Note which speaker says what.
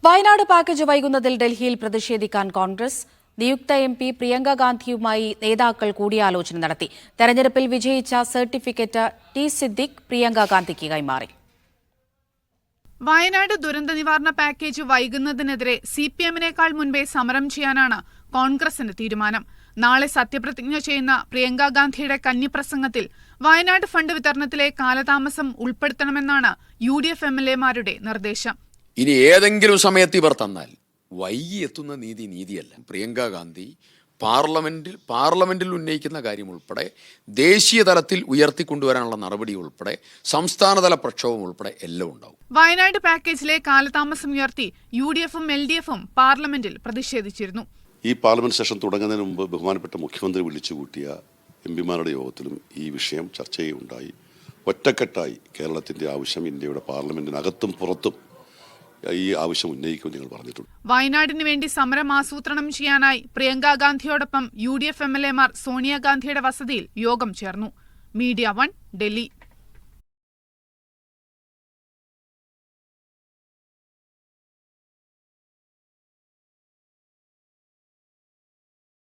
Speaker 1: Wayanad package വൈകുന്നതിൽ ഡൽഹിയിൽ പ്രതിഷേധിക്കാൻ കോൺഗ്രസ്. നിയുക്ത MP Priyanka ഗാന്ധിയുമായി നേതാക്കൾ കൂടിയാലോചന നടത്തി. തെരഞ്ഞെടുപ്പിൽ വിജയിച്ച സർട്ടിഫിക്കറ്റ് ടി സിദ്ദിഖ് പ്രിയങ്ക ഗാന്ധിക്ക് കൈമാറി.
Speaker 2: വയനാട് ദുരന്ത നിവാരണ പാക്കേജ് വൈകുന്നതിനെതിരെ CPM-നേക്കാൾ മുൻപേ സമരം ചെയ്യാനാണ് കോൺഗ്രസിന്റെ തീരുമാനം. നാളെ സത്യപ്രതിജ്ഞ ചെയ്യുന്ന പ്രിയങ്ക ഗാന്ധിയുടെ കന്നിപ്രസംഗത്തിൽ വയനാട് ഫണ്ട് വിതരണത്തിലെ കാലതാമസം ഉൾപ്പെടുത്തണമെന്നാണ് UDF MLA-മാരുടെ നിർദ്ദേശം.
Speaker 3: ഇനി ഏതെങ്കിലും സമയത്ത് ഇവർ തന്നാൽ വൈകി എത്തുന്ന നീതിയല്ല. പ്രിയങ്ക ഗാന്ധി പാർലമെന്റിൽ ഉന്നയിക്കുന്ന കാര്യം ഉൾപ്പെടെ ദേശീയ തലത്തിൽ ഉയർത്തിക്കൊണ്ടുവരാനുള്ള നടപടി ഉൾപ്പെടെ സംസ്ഥാനതല പ്രക്ഷോഭം ഉൾപ്പെടെ എല്ലാം ഉണ്ടാവും.
Speaker 2: വയനാട് പാക്കേജിലെ കാലതാമസം ഉയർത്തി UDF-ഉം LDF-ഉം പാർലമെന്റിൽ പ്രതിഷേധിച്ചിരുന്നു.
Speaker 4: ഈ പാർലമെന്റ് സെഷൻ തുടങ്ങുന്നതിന് മുമ്പ് ബഹുമാനപ്പെട്ട മുഖ്യമന്ത്രി വിളിച്ചുകൂട്ടിയ MP-മാരുടെ യോഗത്തിലും ഈ വിഷയം ചർച്ച ചെയ്യുകയുണ്ടായി. ഒറ്റക്കെട്ടായി കേരളത്തിന്റെ ആവശ്യം ഇന്ത്യയുടെ പാർലമെന്റിനകത്തും പുറത്തും ഈ ആവശ്യം ഉന്നയിക്കുമെന്ന് ഞങ്ങൾ പറഞ്ഞിട്ടുണ്ട്.
Speaker 2: വയനാടിന് വേണ്ടി സമരം ആസൂത്രണം ചെയ്യാനായി പ്രിയങ്ക ഗാന്ധിയോടൊപ്പം UDF MLA-മാർ സോണിയാഗാന്ധിയുടെ വസതിയിൽ യോഗം ചേർന്നു. മീഡിയ 1, ഡൽഹി.